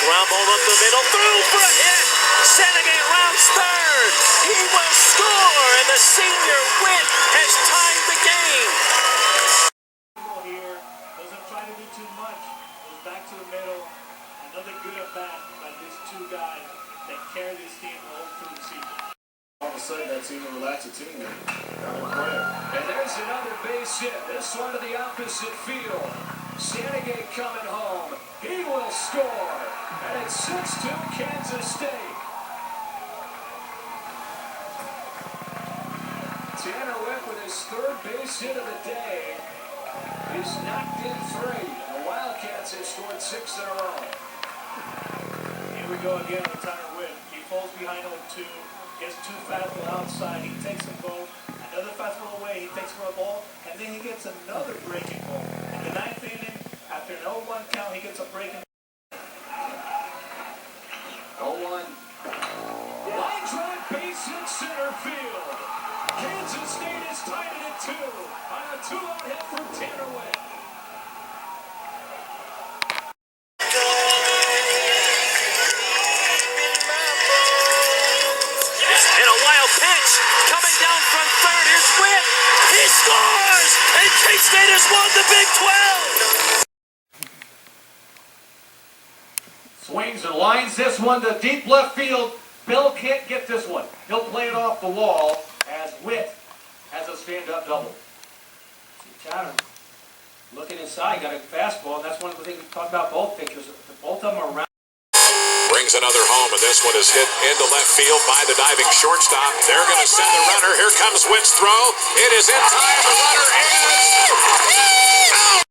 Ground ball up the middle, through for a hit. Senegate rounds third. He will score, and the senior Witt has tied the game. Here doesn't try to do too much. Goes back to the middle. Another good at bat by these two guys that carry this team all through the season. All of a sudden, that seemed to relax the team. And there's another base hit. This one to the opposite field. Senegate coming home. He will score. And it's 6-2 Kansas State. Tanner Witt with his third base hit of the day. He's knocked in 3. The Wildcats have scored 6 in a row. Here we go again with Tanner Witt. He falls behind 0-2. Gets 2 fastball outside. He takes them both. Another fastball away. He takes for a ball. And then he gets another breaking ball. In the 9th inning, after an 0-1 count, he gets a breaking. 0-1. Line drive, base hit center field. Kansas State is tied it at 2 on a 2-out hit from Tanner Witt. And a wild pitch coming down from third. Here's Witt. He scores, and K-State has won the Big 12. Swings and lines this one to deep left field. Bill can't get this one. He'll play it off the wall as Witt has a stand-up double. Chatham looking inside, got a fastball. That's one of the things we talked about both pitchers. Both of them are around. Brings another home, and this one is hit into left field by the diving shortstop. They're going to send the runner. Here comes Witt's throw. It is in time. The runner is out.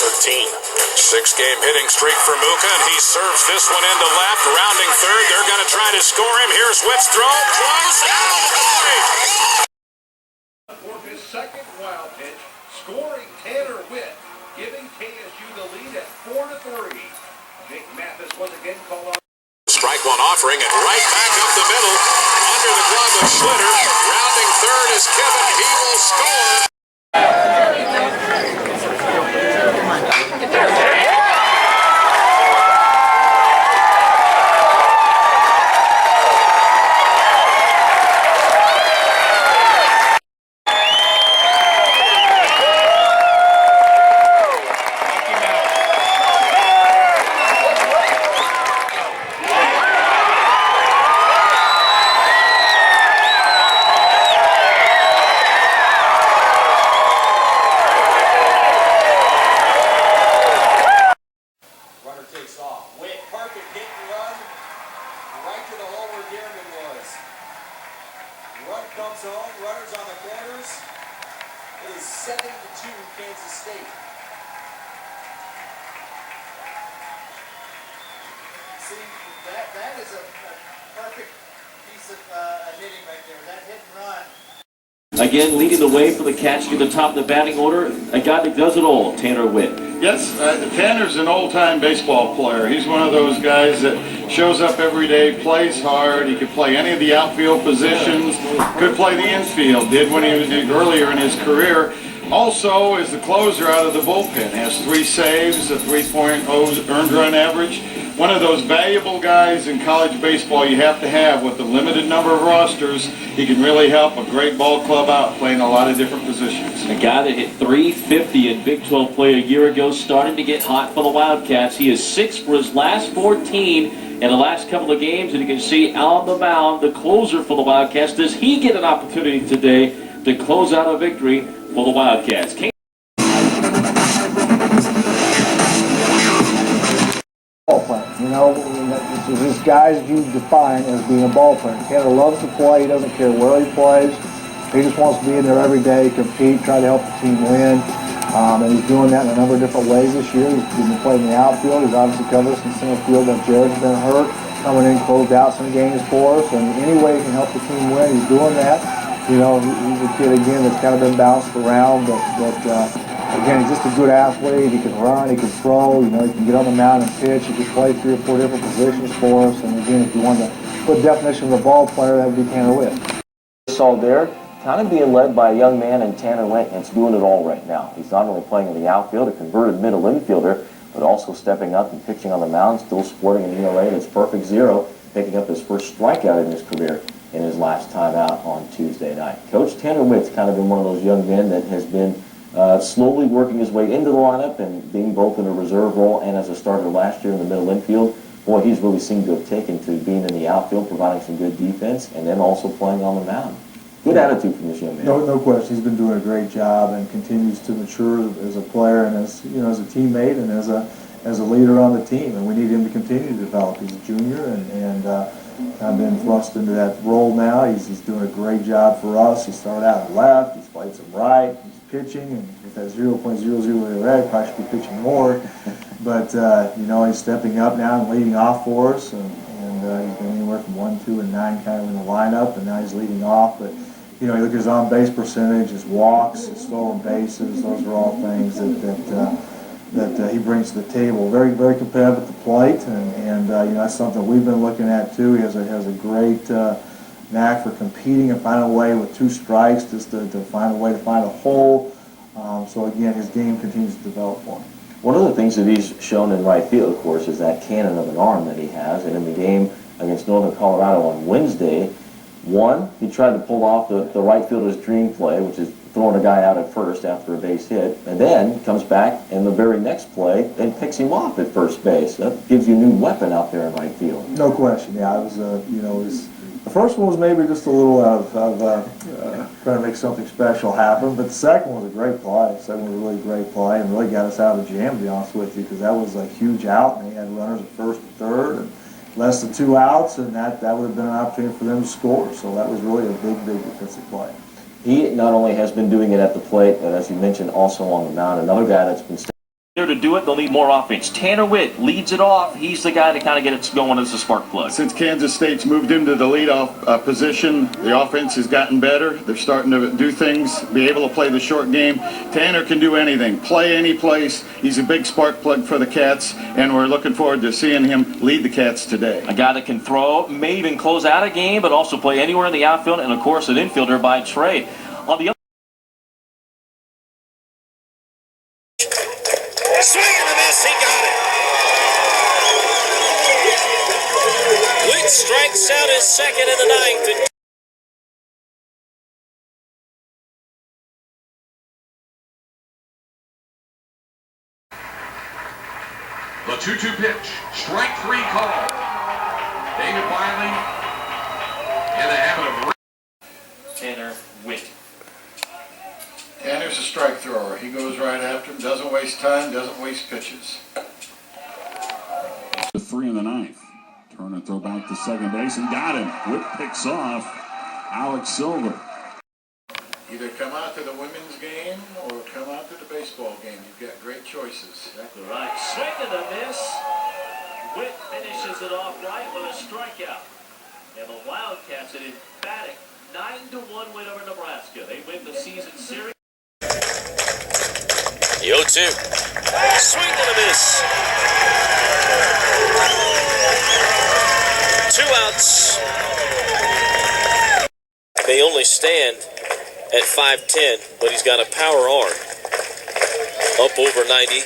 13. 6-game hitting streak for Muka, and he serves this one into left. Rounding third. They're going to try to score him. Here's Witt's throw. Close. Out. For his second wild pitch, scoring Tanner Witt, giving KSU the lead at 4-3. Nick Mathis was again called on. Strike one offering, and right back up the middle. Under the glove of Schlitter. Rounding third is Kevin. He will score. Comes home, runners on the corners. It is 7-2 Kansas State. See, that is a perfect piece of hitting right there. That hit and run. Again, leading the way for the catch to the top of the batting order, a guy that does it all, Tanner Witt. Yes, Tanner's an old-time baseball player. He's one of those guys that shows up every day, plays hard. He could play any of the outfield positions, could play the infield, did when he was earlier in his career. Also, is the closer out of the bullpen. Has 3 saves, a 3.0 earned run average. One of those valuable guys in college baseball you have to have with the limited number of rosters. He can really help a great ball club out playing a lot of different positions. A guy that hit .350 in Big 12 play a year ago, starting to get hot for the Wildcats. He is 6 for his last 14 in the last couple of games, and you can see on the mound, the closer for the Wildcats. Does he get an opportunity today to close out a victory for the Wildcats? You know, this guys you define as being a ball player. Tanner loves to play. He doesn't care where he plays. He just wants to be in there every day, compete, try to help the team win. And he's doing that in a number of different ways this year. He's been playing in the outfield. He's obviously covered us in center field when Jared's been hurt. Coming in, closed out some games for us. And any way he can help the team win, he's doing that. You know, he's a kid, again, that's kind of been bounced around, but again, he's just a good athlete. He can run, he can throw, you know, he can get on the mound and pitch. He can play 3 or 4 different positions for us. And again, if you wanted to put a definition of a ball player, that would be Tanner Witt. All there. kind of being led by a young man in Tanner Witt that's doing it all right now. He's not only playing in the outfield, a converted middle infielder, but also stepping up and pitching on the mound, still sporting an ERA that's perfect 0, picking up his first strikeout in his career in his last time out on Tuesday night. Coach Tanner Witt's kind of been one of those young men that has been slowly working his way into the lineup and being both in a reserve role and as a starter last year in the middle infield. Boy, he's really seemed to have taken to being in the outfield, providing some good defense, and then also playing on the mound. Good attitude from this young man. No question. He's been doing a great job and continues to mature as a player and as as a teammate and as a leader on the team. And we need him to continue to develop. He's a junior and kind of been thrust into that role now. He's doing a great job for us. He started out on left. He's played some right. He's pitching, and with that 0.00 ERA, probably should be pitching more. But he's stepping up now and leading off for us. And he's been anywhere from 1, 2, and 9 kind of in the lineup, and now he's leading off. But you look at his on-base percentage, his walks, his stolen bases. Those are all things that he brings to the table. Very, very competitive at the plate, and that's something we've been looking at too. He has a great knack for competing and finding a way with 2 strikes just to find a way to find a hole. So again, his game continues to develop for him. One of the things that he's shown in right field, of course, is that cannon of an arm that he has. And in the game against Northern Colorado on Wednesday, he tried to pull off the right fielder's dream play, which is throwing a guy out at first after a base hit, and then comes back in the very next play and picks him off at first base. That gives you a new weapon out there in right field. No question. Yeah, it was the first one was maybe just a little out of trying to make something special happen, but the second one was a great play. The second was a really great play and really got us out of the jam, to be honest with you, because that was a huge out, and they had runners at first and third, and less than 2 outs, and that would have been an opportunity for them to score. So that was really a big defensive play. He not only has been doing it at the plate, but as you mentioned, also on the mound. Another guy that's been there to do it, they'll need more offense. Tanner Witt leads it off. He's the guy to kind of get it going as a spark plug. Since Kansas State's moved him to the leadoff position, the offense has gotten better. They're starting to do things, be able to play the short game. Tanner can do anything, play any place. He's a big spark plug for the Cats, and we're looking forward to seeing him lead the Cats today. A guy that can throw, may even close out a game, but also play anywhere in the outfield, and of course an infielder by trade. On the other Swing and a miss, he got it. Witt strikes out his second in the 9th. The 2-2 pitch, strike 3 call. David Wiley in the habit of Tanner Witt. Tanner's a strike thrower. He goes right after him, doesn't waste time, doesn't waste pitches. 3 in the 9th. Turner throw back to second base and got him. Witt picks off Alex Silver. Either come out to the women's game or come out to the baseball game. You've got great choices. Exactly right. Swing and a miss. Witt finishes it off right with a strikeout. And the Wildcats an emphatic 9-1 win over Nebraska. They win the season series. The 0-2. Swing and a miss. 2 outs. They only stand at 5'10", but he's got a power arm. Up over 90.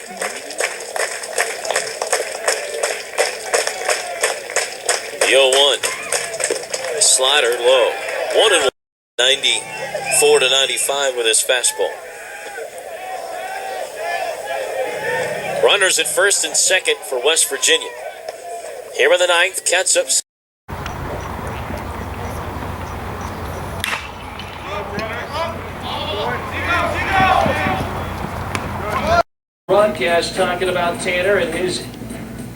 The 0-1. Slider low. 1-1. 94 to 95 with his fastball. Runners at first and second for West Virginia. Here in the 9th, Cats up. Broadcast talking about Tanner and his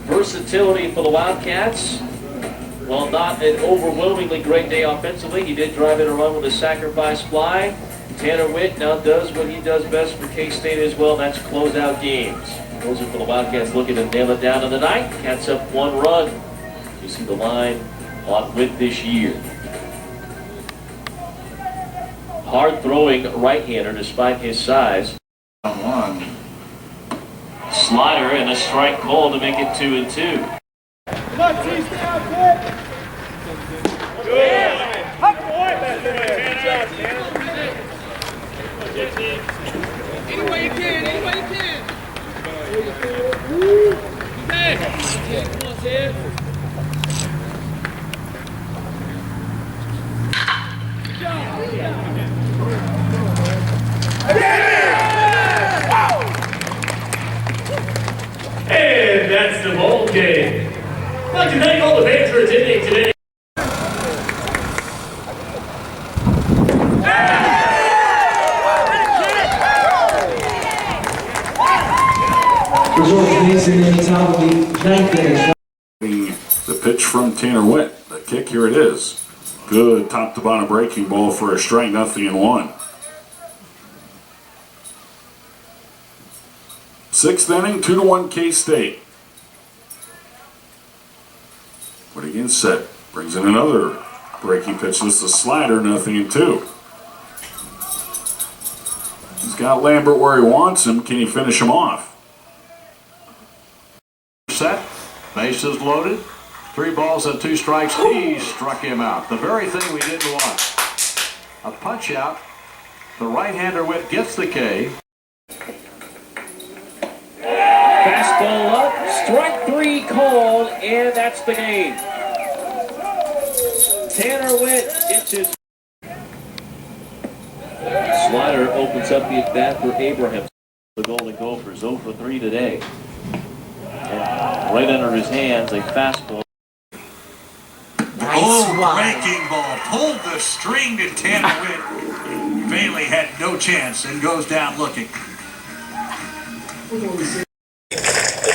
versatility for the Wildcats. While not an overwhelmingly great day offensively, he did drive in a run with a sacrifice fly. Tanner Witt now does what he does best for K-State as well, and that's close out games. Those are for the Wildcats looking to nail it down in the 9th. Cats up 1 run. You see the line on Witt this year. Hard throwing right-hander despite his size. Slider and a strike call to make it 2-2. Come on, T, stay out quick. Good. Good job, Tanner. Any way you can, any way you can. Hey, come on, Ted. And that's the ball game. I'd like to thank all the fans for attending today. The pitch from Tanner Witt. The kick, here it is. Good top to bottom breaking ball for a strike, 0-1. Sixth inning, 2-1 K-State. But again, set. Brings in another breaking pitch. This is a slider, 0-2. He's got Lambert where he wants him. Can he finish him off? Set. Bases loaded. 3 balls and 2 strikes. He struck him out. The very thing we didn't want. A punch out. The right-hander Witt gets the K. Fastball up, strike 3 called, and that's the game. Tanner Witt gets his slider, opens up the at-bat for Abraham. The Golden Gophers 0 for 3 today. And right under his hands, a fastball. Breaking ball. Pulled the string to Tanner Witt. Bailey had no chance and goes down looking. In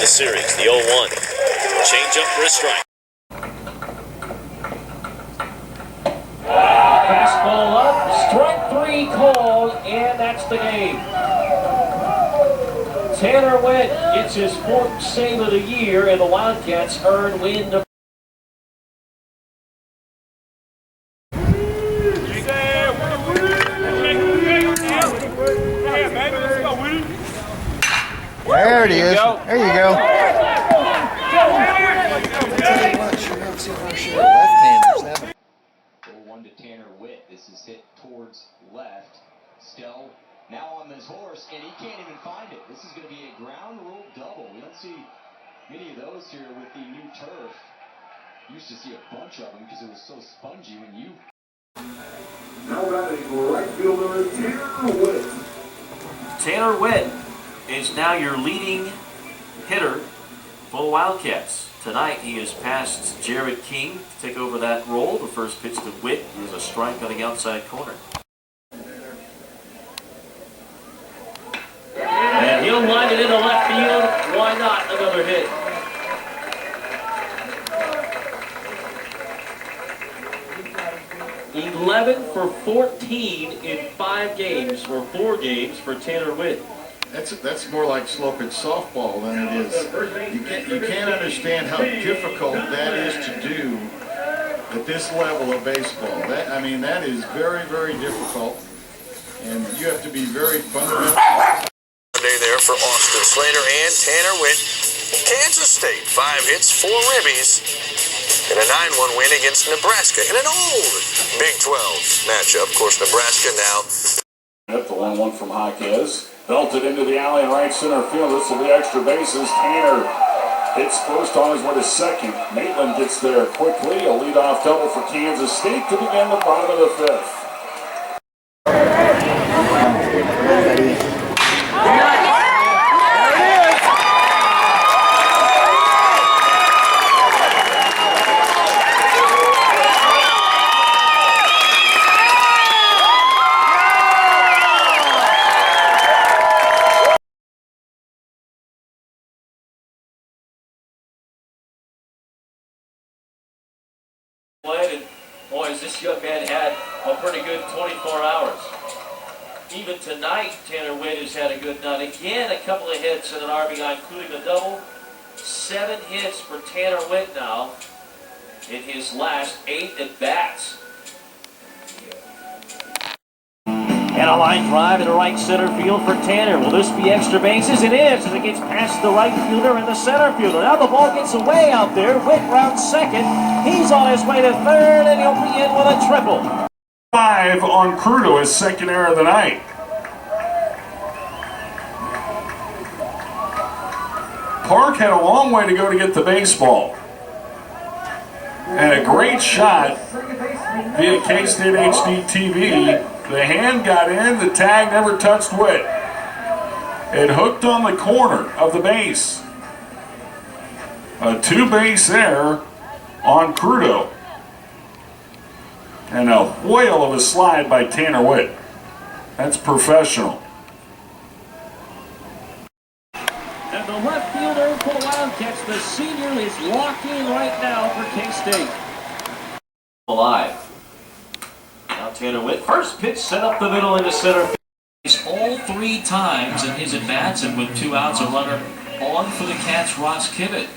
the series, the 0-1. Change up for a strike. Fastball up, strike 3 called, and that's the game. Tanner Witt gets his 4th save of the year, and the Wildcats win the There it is. There you go. Left-handers. 0-1 to Tanner Witt. This is hit towards left. Stell now on this horse, and he can't even find it. This is going to be a ground rule double. We don't see many of those here with the new turf. Used to see a bunch of them because it was so spongy when you. Now batting right fielder Tanner Witt. Tanner Witt is now your leading hitter for the Wildcats. Tonight he has passed Jared King to take over that role. The first pitch to Witt was a strike on the outside corner. And he'll line it into left field. Why not? Another hit. "11 for 14 in 5 games, or 4 games for Tanner Witt." That's more like slow pitch softball than it is. You can't understand how difficult that is to do at this level of baseball. That is very, very difficult, and you have to be very fundamental. Day there for Austin Slater and Tanner Witt. Kansas State, 5 hits, 4 ribbies, and a 9-1 win against Nebraska in an old Big 12 matchup. Of course, Nebraska now. The 1-1 from Jaquez. Belted into the alley in right center field. This will be extra bases. Tanner hits first on his way to second. Maitland gets there quickly. A leadoff double for Kansas State to begin the bottom of the 5th. And boys, this young man had a pretty good 24 hours. Even tonight, Tanner Witt has had a good night. Again, a couple of hits and an RBI, including a double. 7 hits for Tanner Witt now in his last 8 at-bats. And a line drive into right center field for Tanner. Will this be extra bases? It is, as it gets past the right fielder and the center fielder. Now the ball gets away out there. Witt rounds second. He's on his way to third, and he'll be in with a triple. 5 on Crudo, his second error of the night. Clark had a long way to go to get the baseball. And a great shot via K-State HD TV. The hand got in, the tag never touched Witt. It hooked on the corner of the base. A two-base error on Crudo. And a whale of a slide by Tanner Witt. That's professional. And the left fielder for the Wildcats, the senior, is locked in right now for K-State. Alive. Now Tanner Witt, first pitch set up the middle into center. All 3 times in his at-bats, and with 2 outs, a runner on for the Cats, Ross Kivett.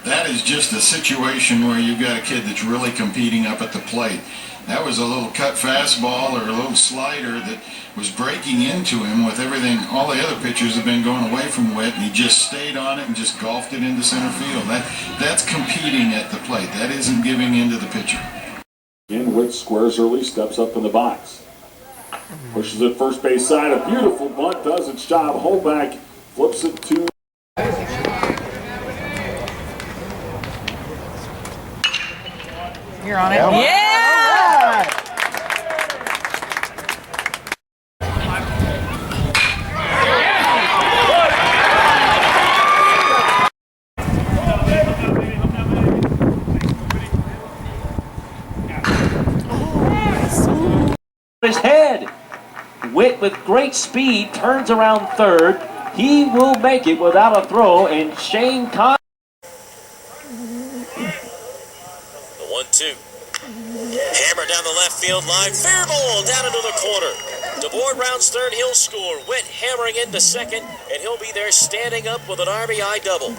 That is just a situation where you've got a kid that's really competing up at the plate. That was a little cut fastball or a little slider that was breaking into him with everything. All the other pitchers have been going away from Witt, and he just stayed on it and just golfed it into center field. That's competing at the plate. That isn't giving in to the pitcher. Again, Witt squares early, steps up in the box. Pushes it first base side. A beautiful bunt does its job. Holdback flips it to. You're on it. Yeah! His head. Witt with great speed turns around third. He will make it without a throw, and Shane Con. The 1-2. Hammer down the left field line. Fair ball down into the corner. DeBoer rounds third. He'll score. Witt hammering into second, and he'll be there standing up with an RBI double.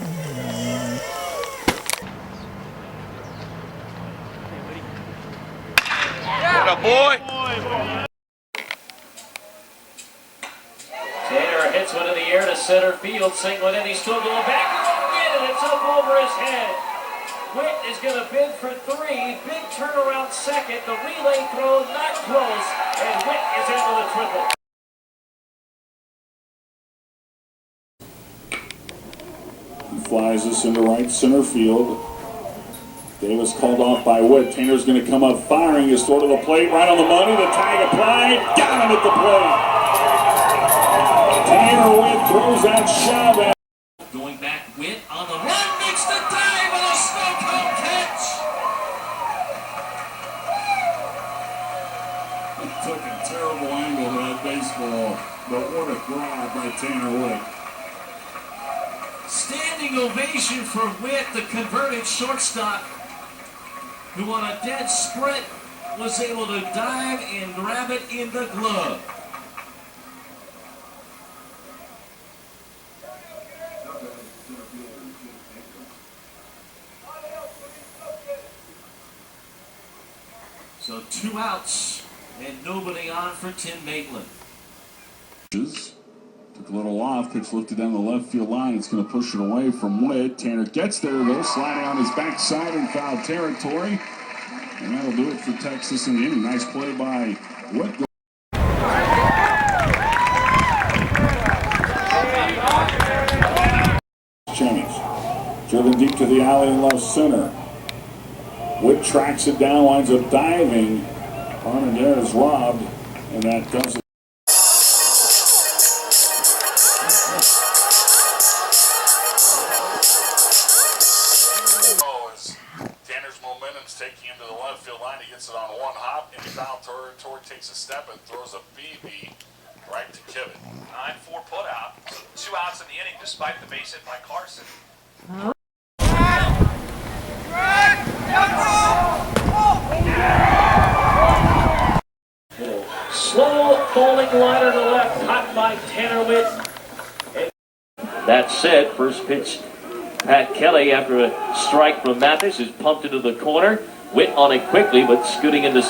What a boy! Tanner hits one in the air to center field. Singling in. He's still going back. He won't get it. It's up over his head. Witt is going to bid for 3. Big turnaround second. The relay throw not close. And Witt is into the triple. He flies this into right center field. Davis called off by Witt. Tanner's going to come up firing his throw to the plate. Right on the money. The tag applied. Got him at the plate. Tanner Witt throws that shove at. Going back, Witt on the run. Makes the dive with a snow cone catch. He took a terrible angle to that baseball. But what a grab by Tanner Witt. Standing ovation for Witt, the converted shortstop, who on a dead sprint was able to dive and grab it in the glove. So 2 outs and nobody on for Tim Maitland. Took a little off, pitch lifted down the left field line. It's going to push it away from Witt. Tanner gets there though, sliding on his backside in foul territory. And that'll do it for Texas in the inning. Nice play by Witt. Change. Driven deep to the alley in left center. Witt tracks it down, winds up diving. Armendare is robbed, and that does it. Tanner's momentum's taking him to the left field line. He gets it on one hop, and foul territory takes a step and throws a BB right to Kivett. 9-4 putout. So 2 outs in the inning despite the base hit by Carson. Slow falling liner to left, caught by Tanner Witt. That said, first pitch, Pat Kelly after a strike from Mathis is pumped into the corner. Witt on it quickly, but scooting into.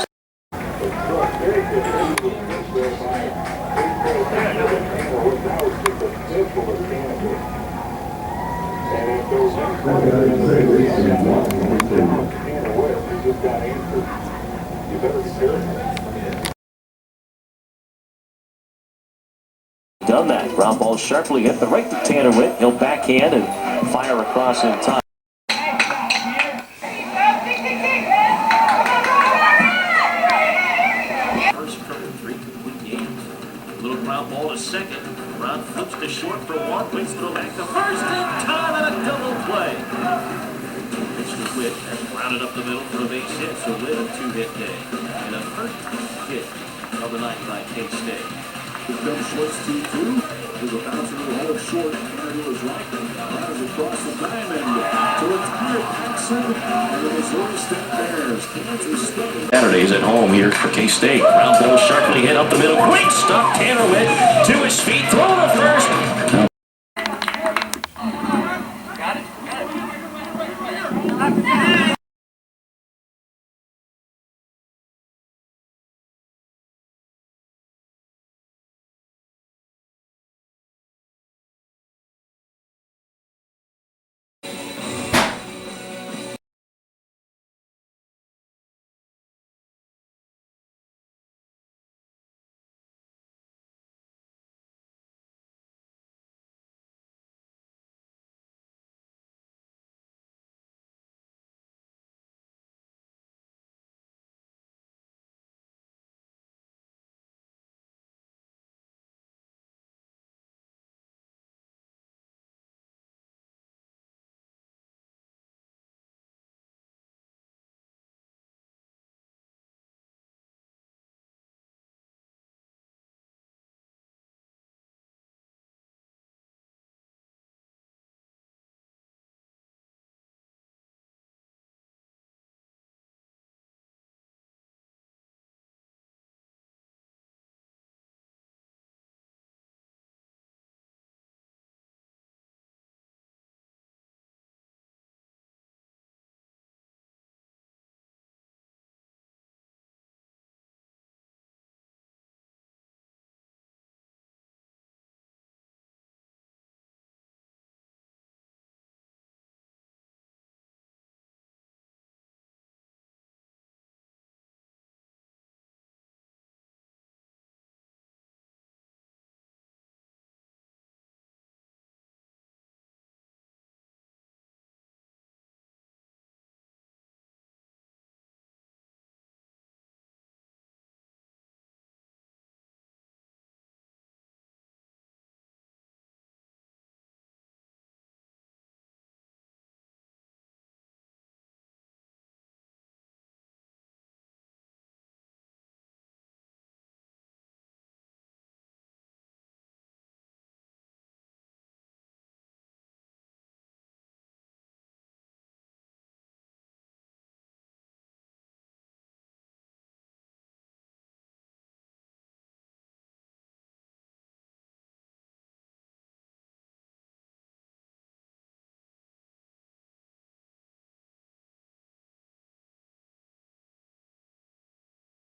done that. Ground ball sharply hit the right to Tanner Witt. He'll backhand and fire across in time. First from 3 complete games. Little ground ball to second. Brown flips to short for one. Witts throw back to first in time and a double play. Pitch to Witt. That's grounded up the middle for a base hit. So Witt a 2-hit day. And a 13th hit of the night by K-State. Here comes Schwartz 2-2. There's a bouncer to hold short. Tanner to his right. Fires across the diamond to retire Paxson. And the Missouri State Bears. Kansas State. Saturdays at home here for K-State. Ground ball sharply hit up the middle. Great stop. Tanner Witt to his feet. Throw to first.